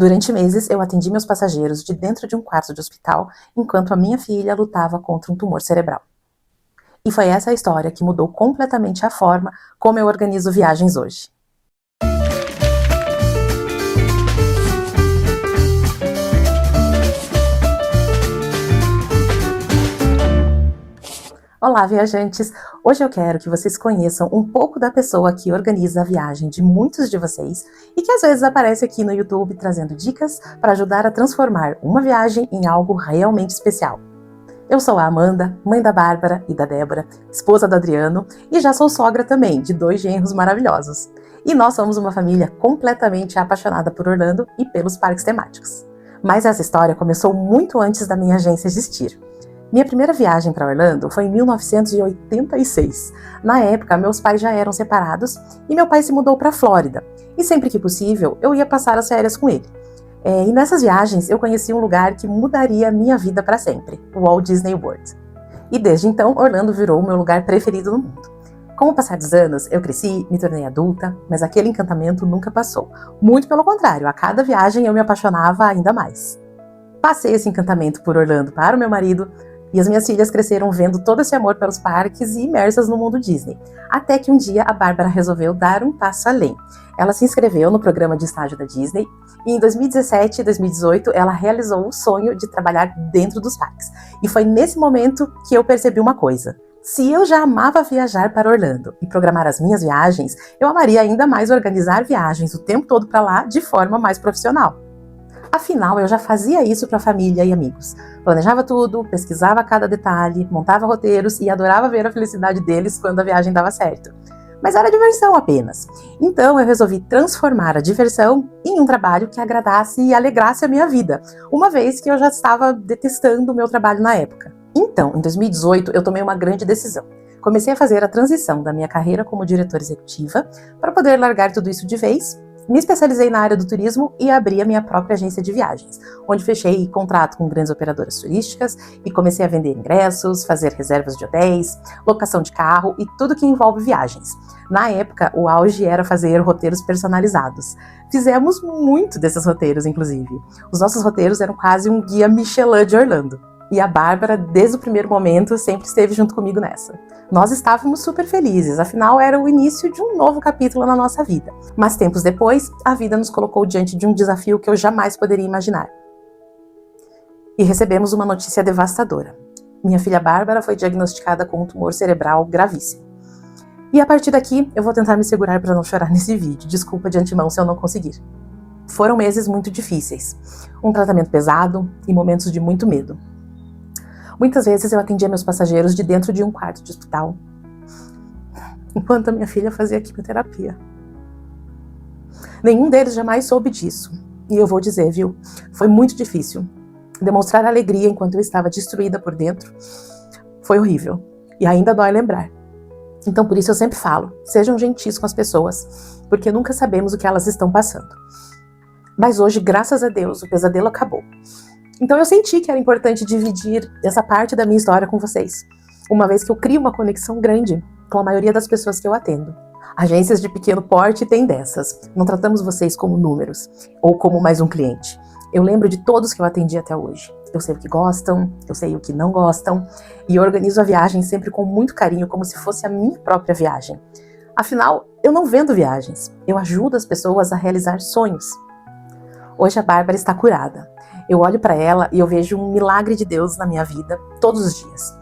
Durante meses, eu atendi meus passageiros de dentro de um quarto de hospital, enquanto a minha filha lutava contra um tumor cerebral. E foi essa a história que mudou completamente a forma como eu organizo viagens hoje. Olá, viajantes! Hoje eu quero que vocês conheçam um pouco da pessoa que organiza a viagem de muitos de vocês e que às vezes aparece aqui no YouTube trazendo dicas para ajudar a transformar uma viagem em algo realmente especial. Eu sou a Amanda, mãe da Bárbara e da Débora, esposa do Adriano e já sou sogra também de 2 genros maravilhosos. E nós somos uma família completamente apaixonada por Orlando e pelos parques temáticos. Mas essa história começou muito antes da minha agência existir. Minha primeira viagem para Orlando foi em 1986. Na época, meus pais já eram separados e meu pai se mudou para a Flórida. E sempre que possível, eu ia passar as férias com ele. E nessas viagens, eu conheci um lugar que mudaria a minha vida para sempre, o Walt Disney World. E desde então, Orlando virou o meu lugar preferido no mundo. Com o passar dos anos, eu cresci, me tornei adulta, mas aquele encantamento nunca passou. Muito pelo contrário, a cada viagem eu me apaixonava ainda mais. Passei esse encantamento por Orlando para o meu marido, e as minhas filhas cresceram vendo todo esse amor pelos parques e imersas no mundo Disney. Até que um dia a Bárbara resolveu dar um passo além. Ela se inscreveu no programa de estágio da Disney e em 2017 e 2018 ela realizou o sonho de trabalhar dentro dos parques. E foi nesse momento que eu percebi uma coisa. Se eu já amava viajar para Orlando e programar as minhas viagens, eu amaria ainda mais organizar viagens o tempo todo para lá de forma mais profissional. Afinal, eu já fazia isso para a família e amigos. Planejava tudo, pesquisava cada detalhe, montava roteiros e adorava ver a felicidade deles quando a viagem dava certo. Mas era diversão apenas. Então eu resolvi transformar a diversão em um trabalho que agradasse e alegrasse a minha vida, uma vez que eu já estava detestando o meu trabalho na época. Então, em 2018, eu tomei uma grande decisão. Comecei a fazer a transição da minha carreira como diretora executiva para poder largar tudo isso de vez. Me especializei na área do turismo e abri a minha própria agência de viagens, onde fechei contrato com grandes operadoras turísticas e comecei a vender ingressos, fazer reservas de hotéis, locação de carro e tudo que envolve viagens. Na época, o auge era fazer roteiros personalizados. Fizemos muito desses roteiros, inclusive. Os nossos roteiros eram quase um guia Michelin de Orlando. E a Bárbara, desde o primeiro momento, sempre esteve junto comigo nessa. Nós estávamos super felizes, afinal era o início de um novo capítulo na nossa vida. Mas tempos depois, a vida nos colocou diante de um desafio que eu jamais poderia imaginar. E recebemos uma notícia devastadora. Minha filha Bárbara foi diagnosticada com um tumor cerebral gravíssimo. E a partir daqui, eu vou tentar me segurar para não chorar nesse vídeo. Desculpa de antemão se eu não conseguir. Foram meses muito difíceis. Um tratamento pesado e momentos de muito medo. Muitas vezes eu atendia meus passageiros de dentro de um quarto de hospital, enquanto a minha filha fazia quimioterapia. Nenhum deles jamais soube disso. E eu vou dizer, viu? Foi muito difícil. Demonstrar alegria enquanto eu estava destruída por dentro foi horrível. E ainda dói lembrar. Então por isso eu sempre falo, sejam gentis com as pessoas, porque nunca sabemos o que elas estão passando. Mas hoje, graças a Deus, o pesadelo acabou. Então eu senti que era importante dividir essa parte da minha história com vocês, uma vez que eu crio uma conexão grande com a maioria das pessoas que eu atendo. Agências de pequeno porte têm dessas. Não tratamos vocês como números ou como mais um cliente. Eu lembro de todos que eu atendi até hoje. Eu sei o que gostam, eu sei o que não gostam e eu organizo a viagem sempre com muito carinho, como se fosse a minha própria viagem. Afinal, eu não vendo viagens, eu ajudo as pessoas a realizar sonhos. Hoje a Bárbara está curada. Eu olho para ela e eu vejo um milagre de Deus na minha vida todos os dias.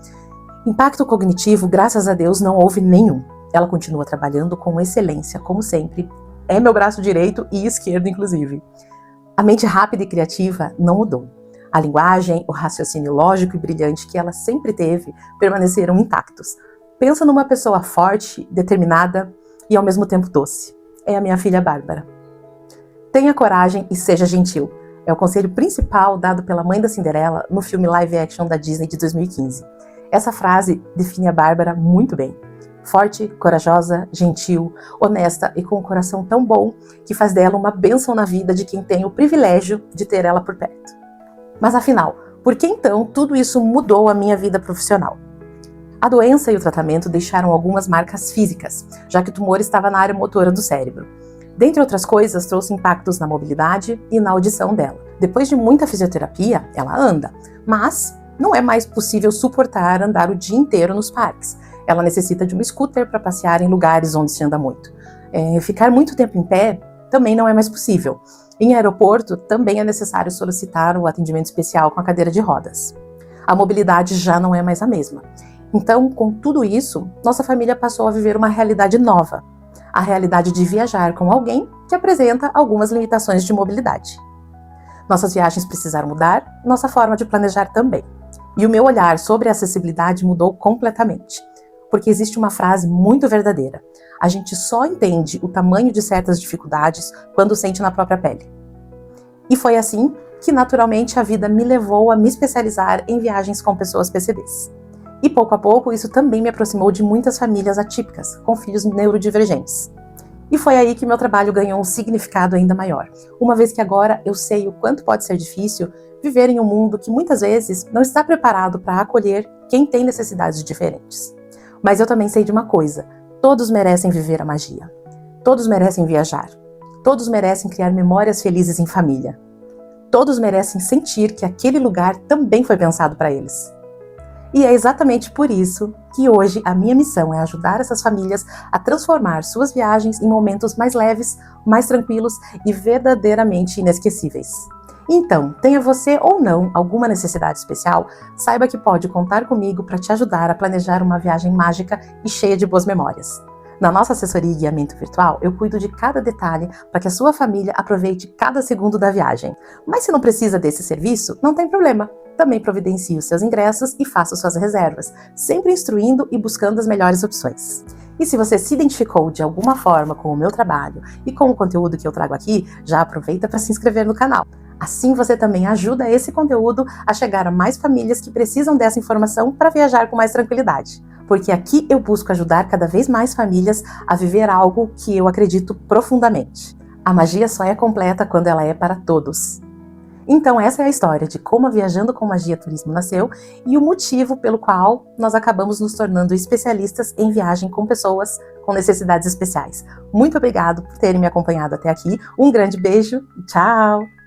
Impacto cognitivo, graças a Deus, não houve nenhum. Ela continua trabalhando com excelência, como sempre. É meu braço direito e esquerdo, inclusive. A mente rápida e criativa não mudou. A linguagem, o raciocínio lógico e brilhante que ela sempre teve permaneceram intactos. Pensa numa pessoa forte, determinada e ao mesmo tempo doce. É a minha filha Bárbara. Tenha coragem e seja gentil. É o conselho principal dado pela mãe da Cinderela no filme live action da Disney de 2015. Essa frase define a Bárbara muito bem. Forte, corajosa, gentil, honesta e com um coração tão bom que faz dela uma bênção na vida de quem tem o privilégio de ter ela por perto. Mas afinal, por que então tudo isso mudou a minha vida profissional? A doença e o tratamento deixaram algumas marcas físicas, já que o tumor estava na área motora do cérebro. Dentre outras coisas, trouxe impactos na mobilidade e na audição dela. Depois de muita fisioterapia, ela anda, mas não é mais possível suportar andar o dia inteiro nos parques. Ela necessita de um scooter para passear em lugares onde se anda muito. Ficar muito tempo em pé também não é mais possível. Em aeroporto, também é necessário solicitar o atendimento especial com a cadeira de rodas. A mobilidade já não é mais a mesma. Então, com tudo isso, nossa família passou a viver uma realidade nova. A realidade de viajar com alguém que apresenta algumas limitações de mobilidade. Nossas viagens precisaram mudar, nossa forma de planejar também. E o meu olhar sobre a acessibilidade mudou completamente. Porque existe uma frase muito verdadeira. A gente só entende o tamanho de certas dificuldades quando sente na própria pele. E foi assim que, naturalmente, a vida me levou a me especializar em viagens com pessoas PCDs. E pouco a pouco, isso também me aproximou de muitas famílias atípicas, com filhos neurodivergentes. E foi aí que meu trabalho ganhou um significado ainda maior, uma vez que agora eu sei o quanto pode ser difícil viver em um mundo que muitas vezes não está preparado para acolher quem tem necessidades diferentes. Mas eu também sei de uma coisa: todos merecem viver a magia. Todos merecem viajar. Todos merecem criar memórias felizes em família. Todos merecem sentir que aquele lugar também foi pensado para eles. E é exatamente por isso que hoje a minha missão é ajudar essas famílias a transformar suas viagens em momentos mais leves, mais tranquilos e verdadeiramente inesquecíveis. Então, tenha você ou não alguma necessidade especial, saiba que pode contar comigo para te ajudar a planejar uma viagem mágica e cheia de boas memórias. Na nossa assessoria e guiamento virtual, eu cuido de cada detalhe para que a sua família aproveite cada segundo da viagem. Mas se não precisa desse serviço, não tem problema. Também providencie os seus ingressos e faça suas reservas, sempre instruindo e buscando as melhores opções. E se você se identificou de alguma forma com o meu trabalho e com o conteúdo que eu trago aqui, já aproveita para se inscrever no canal. Assim você também ajuda esse conteúdo a chegar a mais famílias que precisam dessa informação para viajar com mais tranquilidade. Porque aqui eu busco ajudar cada vez mais famílias a viver algo que eu acredito profundamente. A magia só é completa quando ela é para todos. Então essa é a história de como a Viajando com Magia Turismo nasceu e o motivo pelo qual nós acabamos nos tornando especialistas em viagem com pessoas com necessidades especiais. Muito obrigado por terem me acompanhado até aqui. Um grande beijo e tchau!